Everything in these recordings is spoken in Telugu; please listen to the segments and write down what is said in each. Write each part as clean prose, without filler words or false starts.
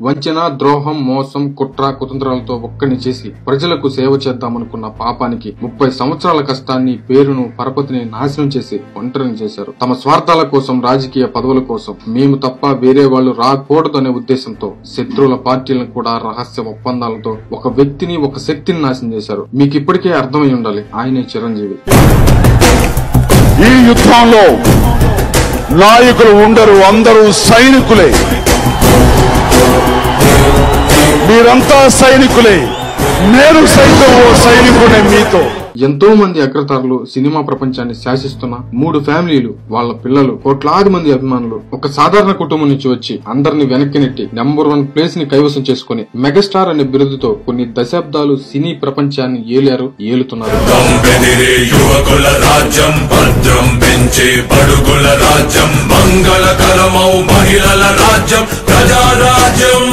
వంచన, ద్రోహం, మోసం, కుట్ర, కుతంత్రాలతో ఒక్కడిని చేసి ప్రజలకు సేవ చేద్దామనుకున్న పాపానికి 30 సంవత్సరాల కష్టాన్ని, పేరును, పరపతిని నాశనం చేసి ఒంటరిని చేశారు. తమ స్వార్థాల కోసం, రాజకీయ పదవుల కోసం మేము తప్ప వేరే వాళ్ళు రాకూడదనే ఉద్దేశంతో శత్రువుల పార్టీలను కూడా రహస్య ఒప్పందాలతో ఒక వ్యక్తిని, ఒక శక్తిని నాశనం చేశారు. మీకు ఇప్పటికే అర్థమై ఉండాలి, ఆయనే చిరంజీవి. ఈ యుద్ధంలో నాయకులు ఉండరు, అందరూ సైనికులే. మీరంతా సైనికులే, నేను సైతం ఓ సైనికుడే మీతో. ఎంతో మంది అగ్రతారులు, సినిమా ప్రపంచాన్ని శాసిస్తున్న 3 ఫ్యామిలీలు, వాళ్ళ పిల్లలు, కోట్లాది మంది అభిమానులు ఒక సాధారణ కుటుంబం నుంచి వచ్చి అందరిని వెనక్కి నెట్టి నెంబర్ 1 ప్లేస్ ని కైవసం చేసుకుని మెగాస్టార్ అనే బిరుదుతో కొన్ని దశాబ్దాలు సినీ ప్రపంచాన్ని ఏలుతున్నారు. యువకుల రాజ్యం, భద్రం పెంచే బడుగుల రాజ్యం, మంగళకరమౌ మహిళల రాజ్యం, ప్రజారాజ్యం.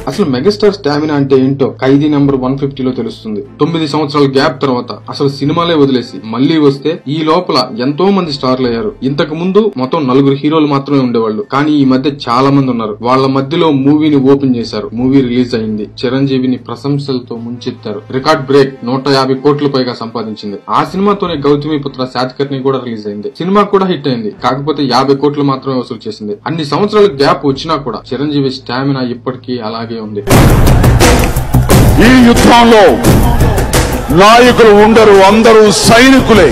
అసలు మెగాస్టార్ స్టామినా అంటే ఏంటో ఖైదీ నెంబర్ 150లో తెలుస్తుంది. 9 సంవత్సరాల గ్యాప్ తర్వాత అసలు సినిమాలే వదిలేసి మళ్లీ వస్తే ఈ లోపల ఎంతో మంది స్టార్లు అయ్యారు. ఇంతకు ముందు మొత్తం 4 హీరోలు మాత్రమే ఉండేవాళ్ళు, కానీ ఈ మధ్య చాలా మంది ఉన్నారు. వాళ్ళ మధ్యలో మూవీని ఓపెన్ చేశారు. మూవీ రిలీజ్ అయింది. చిరంజీవిని ప్రశంసలతో ముంచెత్తారు. రికార్డ్ బ్రేక్, 150 కోట్ల పైగా సంపాదించింది. ఆ సినిమాతోనే గౌతమిపుత్ర శాతకర్ణి కూడా రిలీజ్ అయింది. సినిమా కూడా హిట్ అయింది, కాకపోతే 50 కోట్లు మాత్రమే వసూలు చేసింది. అన్ని సంవత్సరాల గ్యాప్ వచ్చినా కూడా చిరంజీవి స్టామినా ఇప్పటికీ అలాగే ఉంది. ఈ యుద్ధంలో నాయకులు ఉండరు, అందరూ సైనికులే.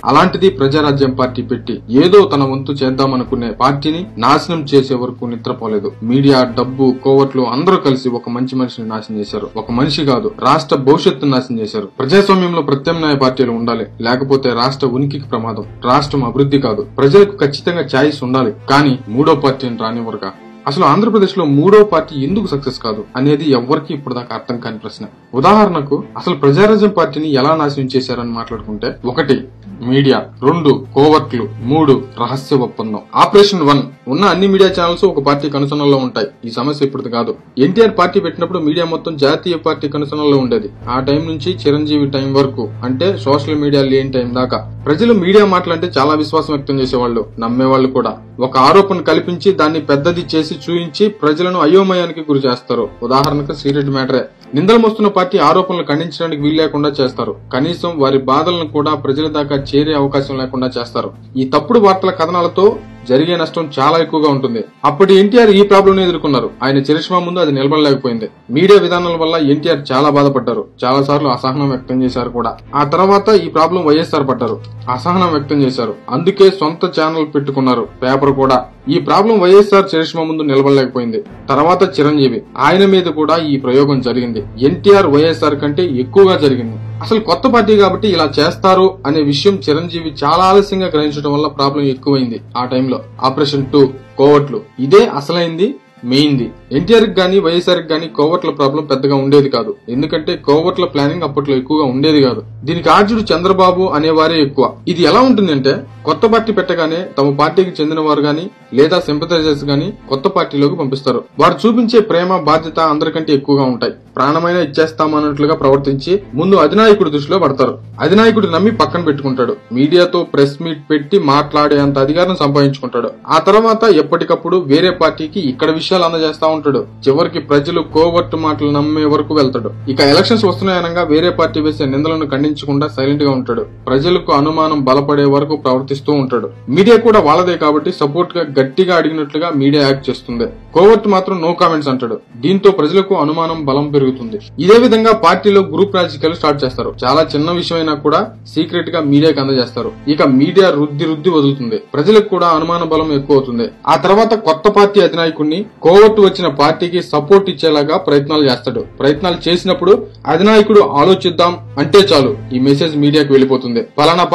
అలాంటిది ప్రజారాజ్యం పార్టీ పెట్టి ఏదో తన వంతు చేద్దామనుకునే పార్టీని నాశనం చేసే వరకు నిద్రపోలేదు. మీడియా, డబ్బు, కోవట్లు అందరూ కలిసి ఒక మంచి మనిషిని నాశనం చేశారు. ఒక మనిషి కాదు, రాష్ట్ర భవిష్యత్తును నాశనం చేశారు. ప్రజాస్వామ్యంలో ప్రత్యామ్నాయ పార్టీలు ఉండాలి, లేకపోతే రాష్ట్ర ఉనికికి ప్రమాదం. రాష్ట్రం అభివృద్ధి కాదు, ప్రజలకు ఖచ్చితంగా ఛాయిస్ ఉండాలి, కానీ 3వ పార్టీని రానివ్వరుగా. అసలు ఆంధ్రప్రదేశ్ లో 3వ పార్టీ ఎందుకు సక్సెస్ కాదు అనేది ఎవ్వరికి ఇప్పటిదాకా అర్థం కాని ప్రశ్న. ఉదాహరణకు అసలు ప్రజారాజ్యం పార్టీని ఎలా నాశనం చేశారని మాట్లాడుకుంటే, 1 మీడియా, 2 కోవర్ట్లు, 3 రహస్య ఒప్పందం. ఆపరేషన్ 1 ఉన్న అన్ని మీడియా ఛానల్స్ ఒక పార్టీ కనుసనల్లో ఉంటాయి. ఈ సమస్య ఇప్పుడు కాదు. ఎన్టీఆర్ పార్టీ పెట్టినప్పుడు మీడియా మొత్తం జాతీయ పార్టీ కనుసనల్లో ఉండేది. ఆ టైం నుంచి చిరంజీవి టైం వరకు, అంటే సోషల్ మీడియా లేని టైం దాకా ప్రజలు మీడియా మాటలంటే చాలా విశ్వాసం వ్యక్తం చేసేవాళ్ళు, నమ్మేవాళ్ళు కూడా. ఒక ఆరోపణ కల్పించి దాన్ని పెద్దది చేసి చూయించి ప్రజలను అయోమయానికి గురి చేస్తారు. ఉదాహరణకు శ్రీరెడ్డి మ్యాటరే. నిందలు మోస్తున్న పార్టీ ఆరోపణలు ఖండించడానికి వీలు లేకుండా చేస్తారు. కనీసం వారి బాధలను కూడా ప్రజల దాకా చేరే అవకాశం లేకుండా చేస్తారు. ఈ తప్పుడు వార్తల కథనాలతో జరిగే నష్టం చాలా ఎక్కువగా ఉంటుంది. అప్పటి ఎన్టీఆర్ ఈ ప్రాబ్లం ఎదుర్కొన్నారు. ఆయన చరిష్మా ముందు అది నిలబడలేకపోయింది. మీడియా విధానాల వల్ల ఎన్టీఆర్ చాలా బాధపడ్డారు. చాలా సార్లు అసహనం వ్యక్తం చేశారు కూడా. ఆ తర్వాత ఈ ప్రాబ్లం వైఎస్ఆర్ పడ్డారు, అసహనం వ్యక్తం చేశారు. అందుకే సొంత ఛానల్ పెట్టుకున్నారు, పేపర్ కూడా. ఈ ప్రాబ్లం వైఎస్ఆర్ చరిష్మా ముందు నిలబడలేకపోయింది. తర్వాత చిరంజీవి, ఆయన మీద కూడా ఈ ప్రయోగం జరిగింది. ఎన్టీఆర్ వైఎస్ఆర్ కంటే ఎక్కువగా జరిగింది. అసలు కొత్త పార్టీ కాబట్టి ఇలా చేస్తారు అనే విషయం చిరంజీవి చాలా ఆలస్యంగా గ్రహించడం వల్ల ప్రాబ్లం ఎక్కువైంది. ఆ టైంలో ఆపరేషన్ 2 కోవట్లు ఇదే అసలైంది, మెయిన్ది. ఎన్టీఆర్ గానీ వైఎస్ఆర్ గానీ కోవట్ల ప్రాబ్లం పెద్దగా ఉండేది కాదు. ఎందుకంటే కోవట్ల ప్లానింగ్ అప్పట్లో ఎక్కువగా ఉండేది కాదు. దీనికి ఆర్జుడు చంద్రబాబు అనేవారే ఎక్కువ. ఇది ఎలా ఉంటుందంటే, కొత్త పార్టీ పెట్టగానే తమ పార్టీకి చెందిన వారు గానీ లేదా సింపథైజర్స్ గానీ కొత్త పార్టీలోకి పంపిస్తారు. వారు చూపించే ప్రేమ, బాధ్యత అందరికంటే ఎక్కువగా ఉంటాయి. ప్రాణమైనా ఇచ్చేస్తామన్నట్లుగా ప్రవర్తించి ముందు అధినాయకుడి దృష్టిలో పడతారు. అధినాయకుడు నమ్మి పక్కన పెట్టుకుంటాడు. మీడియాతో ప్రెస్ మీట్ పెట్టి మాట్లాడే అంత అధికారం సంపాదించుకుంటాడు. ఆ తర్వాత ఎప్పటికప్పుడు వేరే పార్టీకి ఇక్కడ విషయాలు అందజేస్తా ఉంటాడు. చివరికి ప్రజలు కోవర్టు మాటలు నమ్మే వరకు వెళ్తాడు. ఇక ఎలక్షన్స్ వస్తున్నాయనగా వేరే పార్టీ వేసే నిందలను ఖండించకుండా సైలెంట్ గా ఉంటాడు. ప్రజలకు అనుమానం బలపడే వరకు ప్రవర్తిస్తూ ఉంటాడు. మీడియా కూడా వాళ్ళదే కాబట్టి సపోర్ట్ గా గట్టిగా అడిగినట్లుగా మీడియా యాక్ట్ చేస్తుంది. కోవర్ట్ మాత్రం నో కామెంట్స్ అంటాడు. దీంతో ప్రజలకు అనుమానం బలం పెరుగుతుంది. ఇదే విధంగా పార్టీలో గ్రూప్ రాజకీయాలు స్టార్ట్ చేస్తారు. చాలా చిన్న విషయమైనా కూడా సీక్రెట్ గా మీడియాకి అందజేస్తారు. ఇక మీడియా రుద్ది వదులుతుంది. ప్రజలకు కూడా అనుమాన బలం ఎక్కువ అవుతుంది. ఆ తర్వాత కొత్త పార్టీ అధినాయకుడిని కోవర్ట్ వచ్చిన పార్టీకి సపోర్ట్ ఇచ్చేలాగా ప్రయత్నాలు చేస్తాడు. ప్రయత్నాలు చేసినప్పుడు అధినాయకుడు ఆలోచిద్దాం అంటే చాలు ఈ మెసేజ్ మీడియాకి వెళ్లిపోతుంది. పలానా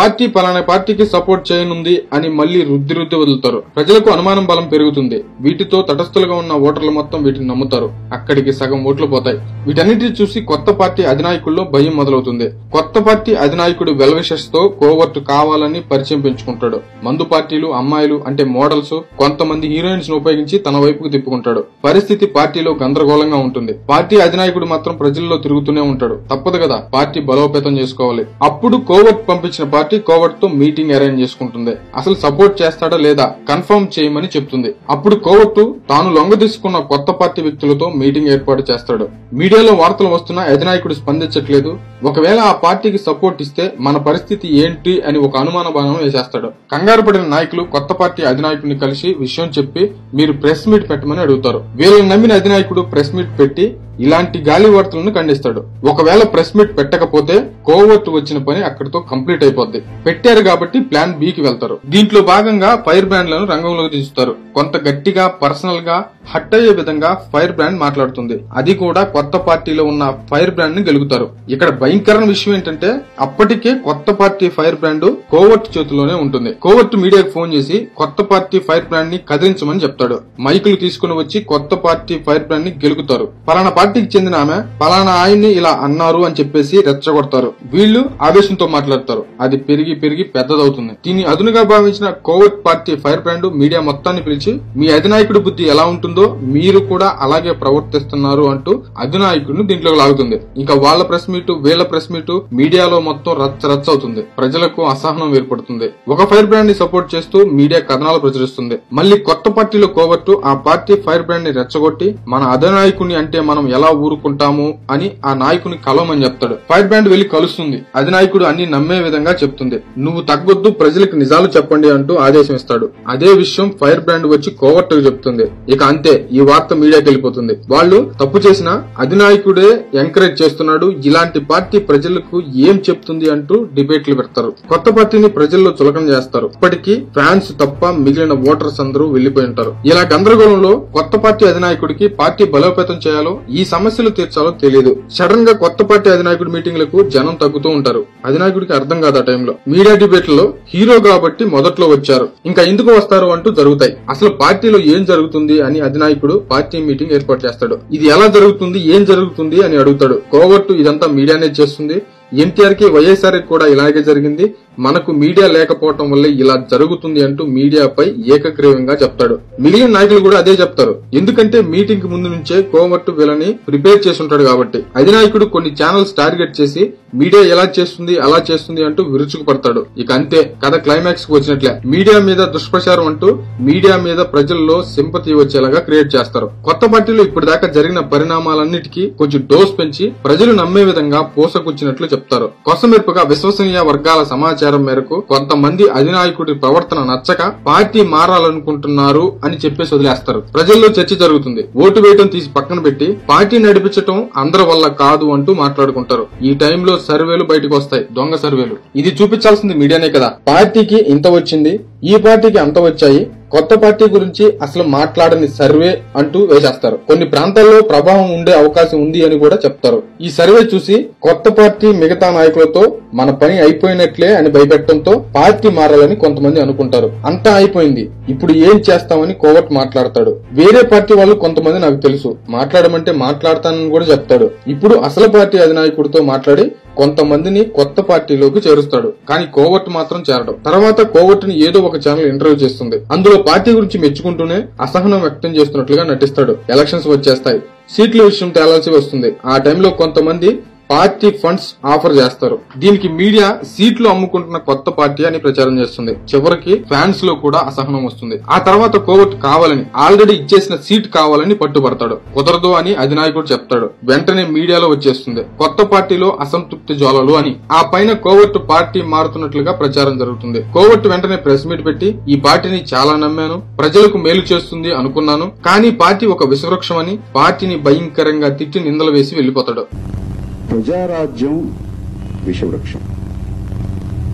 పార్టీకి సపోర్ట్ చేయనుంది అని మళ్లీ రుద్ది వదులుతారు. ప్రజలకు అనుమానం బలం పెరుగుతుంది. వీటితో తటస్థుల న్యూట్రల్ గా ఉన్న ఓటర్లు మొత్తం వీటిని నమ్ముతారు. అక్కడికి సగం ఓట్లు పోతాయి. వీటన్నిటిని చూసి కొత్త పార్టీ అధినాయకుల్లో భయం మొదలవుతుంది. కొత్త పార్టీ అధినాయకుడు వెల్ విషెస్ తో కోవర్ట్ కావాలని పరిచయం పెంచుకుంటాడు. మందు పార్టీలు, అమ్మాయిలు అంటే మోడల్స్, కొంతమంది హీరోయిన్స్ ను ఉపయోగించి తన వైపుకు తిప్పుకుంటాడు. పరిస్థితి పార్టీలో గందరగోళంగా ఉంటుంది. పార్టీ అధినాయకుడు మాత్రం ప్రజల్లో తిరుగుతూనే ఉంటాడు. తప్పదు కదా, పార్టీ బలోపేతం చేసుకోవాలి. అప్పుడు కోవర్ట్ పంపించిన పార్టీ కోవర్ట్ తో మీటింగ్ అరేంజ్ చేసుకుంటుంది. అసలు సపోర్ట్ చేస్తాడా లేదా కన్ఫర్మ్ చేయమని చెప్తుంది. అప్పుడు కోవర్ట్ తాను లొంగ తీసుకున్న కొత్త పార్టీ వ్యక్తులతో మీటింగ్ ఏర్పాటు చేస్తాడు. మీడియాలో వార్తలు వస్తున్నా అధినాయకుడు స్పందించట్లేదు. ఒకవేళ ఆ పార్టీకి సపోర్ట్ ఇస్తే మన పరిస్థితి ఏంటి అని ఒక అనుమాన బాణం వేసేస్తాడు. కంగారు పడిన నాయకులు కొత్త పార్టీ అధినాయకుడిని కలిసి విషయం చెప్పి మీరు ప్రెస్ మీట్ పెట్టమని అడుగుతారు. వీళ్ళని నమ్మిన అధినాయకుడు ప్రెస్ మీట్ పెట్టి ఇలాంటి గాలి వార్తలను ఖండిస్తాడు. ఒకవేళ ప్రెస్ మీట్ పెట్టకపోతే కోవర్ట్ వచ్చిన పని అక్కడితో కంప్లీట్ అయిపోద్ది. పెట్టారు కాబట్టి ప్లాన్ బి కి వెళ్తారు. దీంట్లో భాగంగా ఫైర్ బ్రాండ్లను రంగంలోకి దించుతారు. కొంత గట్టిగా పర్సనల్ గా హట్ అయ్యే విధంగా ఫైర్ బ్రాండ్ మాట్లాడుతుంది. అది కూడా కొత్త పార్టీలో ఉన్న ఫైర్ బ్రాండ్ ని గెలుగుతారు. ఇక్కడ భయంకరమైన విషయం ఏంటంటే అప్పటికే కొత్త పార్టీ ఫైర్ బ్రాండ్ కోవర్ట్ చేతిలోనే ఉంటుంది. కోవర్ట్ మీడియాకు ఫోన్ చేసి కొత్త పార్టీ ఫైర్ బ్రాండ్ ని కదిలించమని చెప్తాడు. మైకులు తీసుకుని వచ్చి కొత్త పార్టీ ఫైర్ బ్రాండ్ ని గెలుగుతారు. పలానా పార్టీకి చెందిన ఆమె పలానా ఆయన్ని ఇలా అన్నారు అని చెప్పేసి రెచ్చగొడతారు. వీళ్లు ఆవేశంతో మాట్లాడతారు. అది పెరిగి పెరిగి పెద్దదవుతుంది. దీన్ని అదునుగా భావించిన covert party fire brand media మొత్తాన్ని పిలిచి మీ అధినాయకుడి బుద్ధి ఎలా ఉంటుందో మీరు కూడా అలాగే ప్రవర్తిస్తున్నారు అంటూ అధినాయకుడిని దీంట్లోకి లాగుతుంది. ఇంకా వాళ్ళ ప్రెస్ మీట్ వీళ్ళ ప్రెస్ మీట్ మీడియాలో మొత్తం రచ్చ అవుతుంది. ప్రజలకు అసహనం ఏర్పడుతుంది. ఒక ఫైర్ బ్రాండ్ ని సపోర్ట్ చేస్తూ మీడియా కథనాలు ప్రచురిస్తుంది. మళ్ళీ కొత్త పార్టీలో కోవర్ట్ ఆ పార్టీ ఫైర్ బ్రాండ్ ని రెచ్చగొట్టి మన అధినాయకుని అంటే మనం ఎలా ఊరుకుంటాము అని ఆ నాయకుని కలవమని చెప్తాడు. ఫైర్ బ్రాండ్ వెళ్లి కలుస్తుంది. అధినాయకుడు అన్ని నమ్మే విధంగా చెప్తుంది. నువ్వు తగ్గొద్దు, ప్రజలకు నిజాలు చెప్పండి అంటూ ఆదేశం ఇస్తాడు. అదే విషయం ఫైర్ బ్రాండ్ వచ్చి కోవర్ట్ కు చెప్తుంది. ఇక అంతే, ఈ వార్త మీడియాకి వెళ్ళిపోతుంది. వాళ్ళు తప్పు చేసిన అధినాయకుడే ఎంకరేజ్ చేస్తున్నాడు, ఇలాంటి పార్టీ ప్రజలకు ఏం చెప్తుంది అంటూ డిబేట్లు పెడతారు. కొత్త పార్టీని ప్రజల్లో చులకన చేస్తారు. ఇప్పటికీ ఫ్యాన్స్ తప్ప మిగిలిన ఓటర్స్ అందరూ వెళ్లిపోయి ఉంటారు. ఇలా గందరగోళంలో కొత్త పార్టీ అధినాయకుడికి పార్టీ బలోపేతం చేయాలో ఈ సమస్యలు తీర్చాలో తెలియదు. సడన్ గా కొత్త పార్టీ అధినాయకుడి మీటింగ్లకు జనం తగ్గుతూ ఉంటారు. అధినాయకుడికి అర్థం కాదు ఆ టైంలో. మీడియా డిబేట్లలో హీరో కాబట్టి మొదట్లో వచ్చారు, ఇంకా ఎందుకు వస్తారు అంటూ జరుగుతాయి. అసలు పార్టీలో ఏం జరుగుతుంది అని అధినాయకుడు పార్టీ మీటింగ్ ఏర్పాటు చేస్తాడు. ఇది ఎలా జరుగుతుంది, ఏం జరుగుతుంది అని అడుగుతాడు. కోవర్ట్ ఇదంతా మీడియానే చేస్తుంది. ఎన్టీఆర్ కి వైఎస్ఆర్ కూడా ఇలాగే జరిగింది, మనకు మీడియా లేకపోవటం వల్ల ఇలా జరుగుతుంది అంటూ మీడియాపై ఏకగ్రీవంగా చెప్తాడు. మిగిలిన నాయకులు కూడా అదే చెప్తారు. ఎందుకంటే మీటింగ్ కి ముందు నుంచే కోవర్ట్ వీళ్ళని ప్రిపేర్ చేసి ఉంటాడు కాబట్టి. అధినాయకుడు కొన్ని ఛానల్స్ టార్గెట్ చేసి మీడియా ఎలా చేస్తుంది అలా చేస్తుంది అంటూ విరుచుకుపడతాడు. ఇక అంతే, కథ క్లైమాక్స్ కు వచ్చినట్లే. మీడియా మీద దుష్ప్రచారం అంటూ మీడియా మీద ప్రజల్లో సింపతి వచ్చేలాగా క్రియేట్ చేస్తారు. కొత్త పార్టీలో ఇప్పటిదాకా జరిగిన పరిణామాలన్నిటికీ కొంచెం డోస్ పెంచి ప్రజలు నమ్మే విధంగా పోసకొచ్చినట్లు చెప్తారు. కొసమెరుపుగా విశ్వసనీయ వర్గాల సమాచారం మేరకు కొంతమంది అధినాయకుడి ప్రవర్తన నచ్చక పార్టీ మారాలనుకుంటున్నారు అని చెప్పేసి వదిలేస్తారు. ప్రజల్లో చర్చ జరుగుతుంది. ఓటు వేయటం తీసి పక్కన పెట్టి పార్టీ నడిపించటం అందరి వల్ల కాదు అంటూ మాట్లాడుకుంటారు. ఈ టైంలో సర్వేలు బయటకు వస్తాయి, దొంగ సర్వేలు. ఇది చూపించాల్సింది మీడియానే కదా. పార్టీకి ఇంత వచ్చింది, ఈ పార్టీకి అంత వచ్చాయి, కొత్త పార్టీ గురించి అసలు మాట్లాడని సర్వే అంటూ వేసేస్తారు. కొన్ని ప్రాంతాల్లో ప్రభావం ఉండే అవకాశం ఉంది అని కూడా చెప్తారు. ఈ సర్వే చూసి కొత్త పార్టీ మిగతా నాయకులతో మన పని అయిపోయినట్లే అని భయపెట్టడంతో పార్టీ మారాలని కొంతమంది అనుకుంటారు. అంతా అయిపోయింది, ఇప్పుడు ఏం చేస్తామని కోవర్ట్ మాట్లాడతాడు. వేరే పార్టీ వాళ్ళు కొంతమంది నాకు తెలుసు, మాట్లాడమంటే మాట్లాడతానని కూడా చెప్తాడు. ఇప్పుడు అసలు పార్టీ అధినాయకుడితో మాట్లాడి కొంతమందిని కొత్త పార్టీలోకి చేరుస్తాడు. కానీ కోవర్ట్ మాత్రం చేరడం. తర్వాత కోవర్ట్ ని ఏదో ఒక ఛానల్ ఇంటర్వ్యూ చేస్తుంది. అందులో పార్టీ గురించి మెచ్చుకుంటూనే అసహనం వ్యక్తం చేస్తున్నట్లుగా నటిస్తాడు. ఎలక్షన్స్ వచ్చేస్తాయి, సీట్ల విషయం తేలాల్సి వస్తుంది. ఆ టైంలో కొంతమంది పార్టీ ఫండ్స్ ఆఫర్ చేస్తారు. దీనికి మీడియా సీట్లు అమ్ముకుంటున్న కొత్త పార్టీ అని ప్రచారం చేస్తుంది. చివరికి ఫ్యాన్స్ లో కూడా అసహనం వస్తుంది. ఆ తర్వాత కోవర్ట్ కావాలని ఆల్రెడీ ఇచ్చేసిన సీట్ కావాలని పట్టుబడతాడు. కుదరదు అని అధినాయకుడు చెప్తాడు. వెంటనే మీడియాలో వచ్చేస్తుంది కొత్త పార్టీలో అసంతృప్తి జ్వాలలు అని. ఆ పైన కోవర్ట్ పార్టీ మారుతున్నట్లుగా ప్రచారం జరుగుతుంది. కోవర్ట్ వెంటనే ప్రెస్ మీట్ పెట్టి ఈ పార్టీని చాలా నమ్మాను, ప్రజలకు మేలు చేస్తుంది అనుకున్నాను, కానీ పార్టీ ఒక విషవృక్షం అని పార్టీని భయంకరంగా తిట్టి నిందలు వేసి వెళ్లిపోతాడు. ప్రజారాజ్యం విషవృక్షం,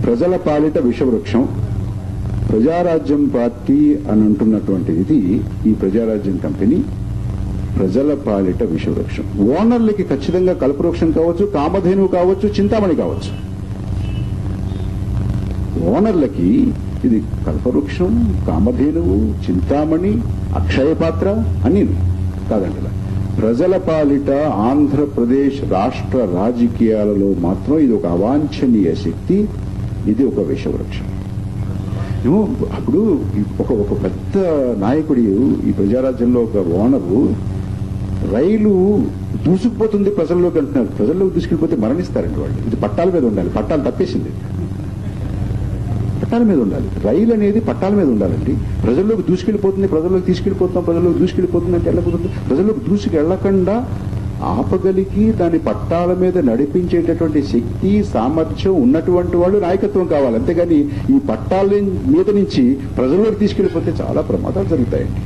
ప్రజల పాలిట విషవృక్షం. ప్రజారాజ్యం పార్టీ అని అంటున్నటువంటిది ఈ ప్రజారాజ్యం కంపెనీ ప్రజల పాలిట విషవృక్షం. ఓనర్లకి ఖచ్చితంగా కల్పవృక్షం కావచ్చు, కామధేనువు కావచ్చు, చింతామణి కావచ్చు. ఓనర్లకి ఇది కల్పవృక్షం, కామధేనువు, చింతామణి, అక్షయపాత్ర అన్నీ కాదండి. ప్రజల పాలిట ఆంధ్రప్రదేశ్ రాష్ట్ర రాజకీయాలలో మాత్రం ఇది ఒక అవాంఛనీయ శక్తి, ఇది ఒక విషవృక్షం. అప్పుడు ఒక పెద్ద నాయకుడు ఈ ప్రజారాజ్యంలో ఒక ఓనరు రైలు దూసుకుపోతుంది ప్రజల్లోకి అంటున్నారు. ప్రజల్లోకి దూసుకెళ్ళిపోతే మరణిస్తారండి వాళ్ళు. ఇది పట్టాల మీద ఉండాలి, పట్టాలు తప్పేసింది. పట్టాల మీద ఉండాలి, రైలు అనేది పట్టాల మీద ఉండాలండి. ప్రజల్లోకి దూసుకెళ్ళిపోతుంది, ప్రజల్లోకి దూసుకెళ్ళిపోతుంది అంటే వెళ్ళకపోతుంది. ప్రజల్లోకి దూసుకెళ్లకుండా ఆపగలిగి దాని పట్టాల మీద నడిపించేటటువంటి శక్తి, సామర్థ్యం ఉన్నటువంటి వాళ్ళు నాయకత్వం కావాలి. అంతేగాని ఈ పట్టాల మీద నుంచి ప్రజల్లోకి తీసుకెళ్లిపోతే చాలా ప్రమాదాలు జరుగుతాయండి.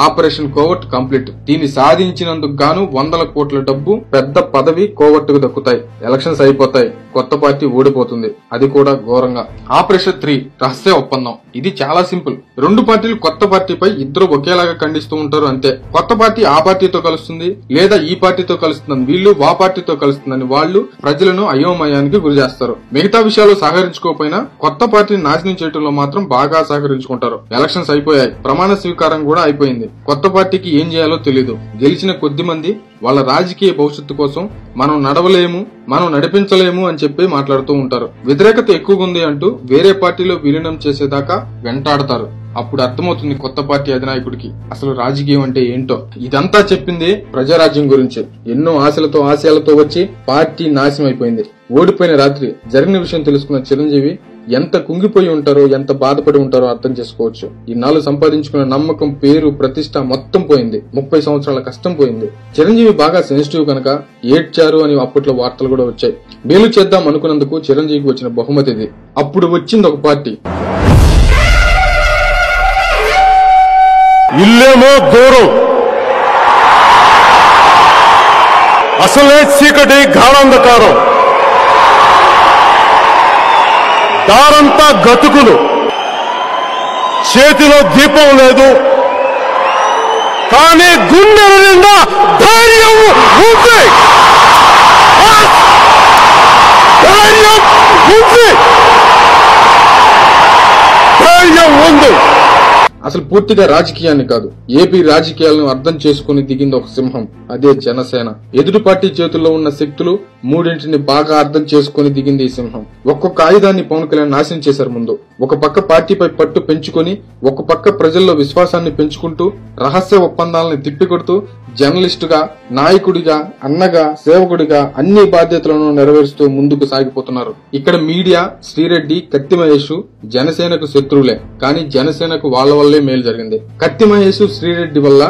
Operation covert complete. దీన్ని సాధించినందుకు గాను 100 కోట్ల డబ్బు, పెద్ద పదవి కోవర్టుకు దక్కుతాయి. ఎలక్షన్స్ అయిపోతాయి, కొత్త పార్టీ ఓడిపోతుంది, అది కూడా ఘోరంగా. ఆపరేషన్ 3 రహస్య ఒప్పందం. ఇది చాలా సింపుల్. 2 పార్టీలు కొత్త పార్టీపై ఇద్దరు ఒకేలాగా ఖండిస్తూ ఉంటారు అంతే. కొత్త పార్టీ ఆ పార్టీతో కలుస్తుంది, లేదా ఈ పార్టీతో కలుస్తుందని వీళ్ళు, ఆ పార్టీతో కలుస్తుందని వాళ్ళు ప్రజలను అయోమయానికి గురి చేస్తారు. మిగతా విషయాలు సహకరించుకోకపోయినా కొత్త పార్టీని నాశనం చేయడంలో మాత్రం బాగా సహకరించుకుంటారు. ఎలక్షన్స్ అయిపోయాయి, ప్రమాణ స్వీకారం కూడా అయిపోయింది. కొత్త పార్టీకి ఏం చేయాలో తెలీదు. గెలిచిన కొద్ది మంది వాళ్ళ రాజకీయ భవిష్యత్తు కోసం మనం నడవలేము, మనం నడిపించలేము అని చెప్పి మాట్లాడుతూ ఉంటారు. వ్యతిరేకత ఎక్కువగా ఉంది అంటూ వేరే పార్టీలో విలీనం చేసేదాకా వెంటాడతారు. అప్పుడు అర్థమవుతుంది కొత్త పార్టీ అధినాయకుడికి అసలు రాజకీయం అంటే ఏంటో. ఇదంతా చెప్పింది ప్రజారాజ్యం గురించి. ఎన్నో ఆశయాలతో వచ్చి పార్టీ నాశనం అయిపోయింది. ఓడిపోయిన రాత్రి జరిగిన విషయం తెలుసుకున్న చిరంజీవి ఎంత కుంగిపోయి ఉంటారో, ఎంత బాధపడి ఉంటారో అర్థం చేసుకోవచ్చు. ఇన్నాళ్ళు సంపాదించుకున్న నమ్మకం, పేరు, ప్రతిష్ట మొత్తం పోయింది. 30 సంవత్సరాల కష్టం పోయింది. చిరంజీవి బాగా సెన్సిటివ్ కనుక ఏడ్చారు అని అప్పట్లో వార్తలు కూడా వచ్చాయి. మేలు చేద్దాం అనుకున్నందుకు చిరంజీవికి వచ్చిన బహుమతి ఇది. అప్పుడు వచ్చింది ఒక పార్టీ. ఇల్లేమో దూరం, అసలే చీకటి, గాఢాంధకారం, దారంతా గతుకులు, చేతిలో దీపం లేదు, కానీ గుండెల నిండా ధైర్యం ఉంది. ధైర్యం ఉంది. అసలు పూర్తిగా రాజకీయాన్ని కాదు, ఏపీ రాజకీయాలను అర్థం చేసుకుని దిగింది ఒక సింహం. అదే జనసేన. ఎదుటి పార్టీ చేతుల్లో ఉన్న శక్తులు మూడింటిని బాగా అర్థం చేసుకుని దిగింది ఈ సింహం. ఒక్కొక్క ఆయుధాన్ని పవన్ కళ్యాణ్ నాశనం చేశారు. ముందు ఒక పక్క పార్టీపై పట్టు పెంచుకొని, ఒక పక్క ప్రజల్లో విశ్వాసాన్ని పెంచుకుంటూ, రహస్య ఒప్పందాలను తిప్పికొడుతూ, జర్నలిస్టుగా, నాయకుడిగా, అన్నగా, సేవకుడిగా అన్ని బాధ్యతలను నెరవేరుస్తూ ముందుకు సాగిపోతున్నారు. ఇక్కడ మీడియా, శ్రీరెడ్డి, కత్తి మహేష్ జనసేనకు శత్రువులే, కానీ జనసేనకు వాళ్ళ వల్లే మేలు జరిగింది. కత్తి మహేష్, శ్రీరెడ్డి వల్ల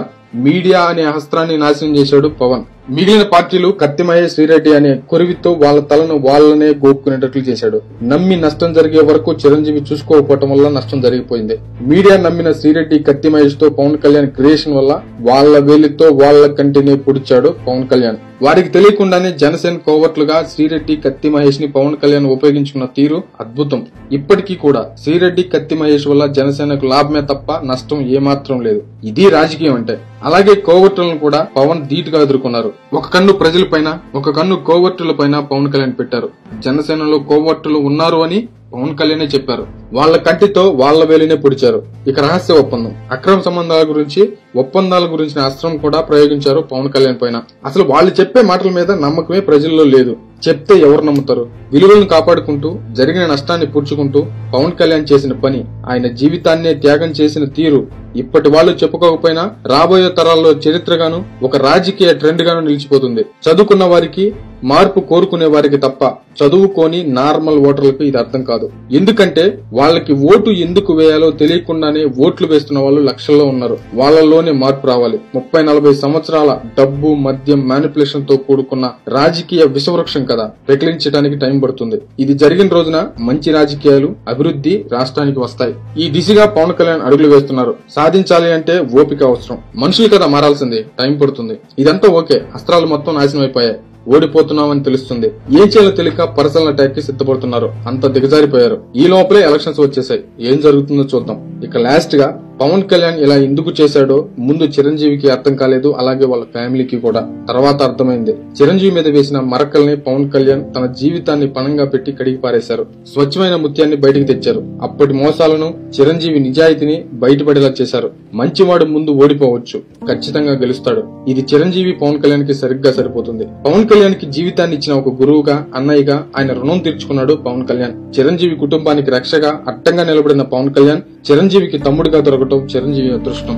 మీడియా అనే అస్త్రాన్ని నాశనం చేశాడు పవన్. మిగిలిన పార్టీలు కత్తి మహేష్, శ్రీరెడ్డి అనే కొరివితో వాళ్ళ తలను వాళ్ళనే గోక్కునేటట్లు చేశాడు. నమ్మి నష్టం జరిగే వరకు చిరంజీవి చూసుకోకపోవటం వల్ల నష్టం జరిగిపోయింది. మీడియా నమ్మిన శ్రీరెడ్డి, కత్తి మహేష్ తో పవన్ కళ్యాణ్ క్రియేషన్ వల్ల వాళ్ళ వేలితో వాళ్ళ కంటిని పొడిచాడు పవన్ కళ్యాణ్. వారికి తెలియకుండానే జనసేన కోవర్ట్లుగా శ్రీరెడ్డి, కత్తి మహేష్ ని పవన్ కళ్యాణ్ ఉపయోగించుకున్న తీరు అద్భుతం. ఇప్పటికీ కూడా శ్రీరెడ్డి, కత్తి మహేష్ వల్ల జనసేనకు లాభమే తప్ప నష్టం ఏమాత్రం లేదు. ఇది రాజకీయం అంటే. అలాగే కోవర్టులను కూడా పవన్ ధీటుగా ఎదుర్కొన్నారు. ఒక కన్ను ప్రజలపైన, ఒక కన్ను కోవర్టుల పైన పవన్ కళ్యాణ్ పెట్టారు. జనసేనలో కోవర్టులు ఉన్నారు అని పవన్ కళ్యాణే చెప్పారు. వాళ్ళ కంటితో వాళ్ళ వేలినే పొడిచారు. ఇక రహస్య ఒప్పందం, అక్రమ సంబంధాల గురించి, ఒప్పందాల గురించిన అస్త్రం కూడా ప్రయోగించారు పవన్ కళ్యాణ్ పైన. అసలు వాళ్ళు చెప్పే మాటల మీద నమ్మకమే ప్రజల్లో లేదు. చెప్తే ఎవరు నమ్ముతారు? విలువలను కాపాడుకుంటూ, జరిగిన నష్టాన్ని పూడ్చుకుంటూ పవన్ కళ్యాణ్ చేసిన పని, ఆయన జీవితాన్నే త్యాగం చేసిన తీరు ఇప్పటి వాళ్ళు చెప్పుకోకపోయినా రాబోయే తరాల్లో చరిత్రగాను, ఒక రాజకీయ ట్రెండ్ గాను నిలిచిపోతుంది. చదువుకున్న వారికి, మార్పు కోరుకునే వారికి తప్ప చదువుకోని నార్మల్ ఓటర్లకు ఇది అర్థం కాదు. ఎందుకంటే వాళ్ళకి ఓటు ఎందుకు వేయాలో తెలియకుండానే ఓట్లు వేస్తున్న వాళ్ళు లక్షల్లో ఉన్నారు. వాళ్ళలోనే మార్పు రావాలి. 30-40 సంవత్సరాల డబ్బు, మద్యం, మ్యానిపులేషన్ తో కూడుకున్న రాజకీయ విషవృక్షం కదా, పెకిలించడానికి టైం పడుతుంది. ఇది జరిగిన రోజున మంచి రాజకీయాలు, అభివృద్ధి రాష్ట్రానికి వస్తాయి. ఈ దిశగా పవన్ కళ్యాణ్ అడుగులు వేస్తున్నారు. సాధించాలి అంటే ఓపిక అవసరం. మనుషులు కదా మారాల్సింది, టైం పడుతుంది. ఇదంతా ఓకే, అస్త్రాలు మొత్తం నాశనం అయిపోయాయి. ఓడిపోతున్నామని తెలుస్తుంది. ఏం చేయాలో తెలియక పర్సనల్ అటాక్ కి సిద్ధపడుతున్నారు. అంత దిగజారిపోయారు. ఈ లోపలే ఎలక్షన్స్ వచ్చేసాయి. ఏం జరుగుతుందో చూద్దాం. ఇక లాస్ట్ గా పవన్ కళ్యాణ్ ఇలా ఎందుకు చేశాడో ముందు చిరంజీవికి అర్థం కాలేదు, అలాగే వాళ్ళ ఫ్యామిలీకి కూడా. తర్వాత అర్థమైంది. చిరంజీవి మీద వేసిన మరకల్ని పవన్ కళ్యాణ్ తన జీవితాన్ని పణంగా పెట్టి కడిగి పారేశారు. స్వచ్ఛమైన ముత్యాన్ని బయటికి తెచ్చారు. అప్పటి మోసాలను, చిరంజీవి నిజాయితీని బయటపడేలా చేశారు. మంచివాడు ముందు ఓడిపోవచ్చు, ఖచ్చితంగా గెలుస్తాడు. ఇది చిరంజీవి పవన్ కళ్యాణ్ కి సరిగ్గా సరిపోతుంది. పవన్ కళ్యాణ్ కి జీవితాన్ని ఇచ్చిన ఒక గురువుగా, అన్నయ్యగా ఆయన రుణం తీర్చుకున్నాడు పవన్ కళ్యాణ్. చిరంజీవి కుటుంబానికి రక్షగా, అడ్డంగా నిలబడిన పవన్ కళ్యాణ్ చిరంజీవికి తమ్ముడిగా దొరకటం చిరంజీవి అదృష్టం.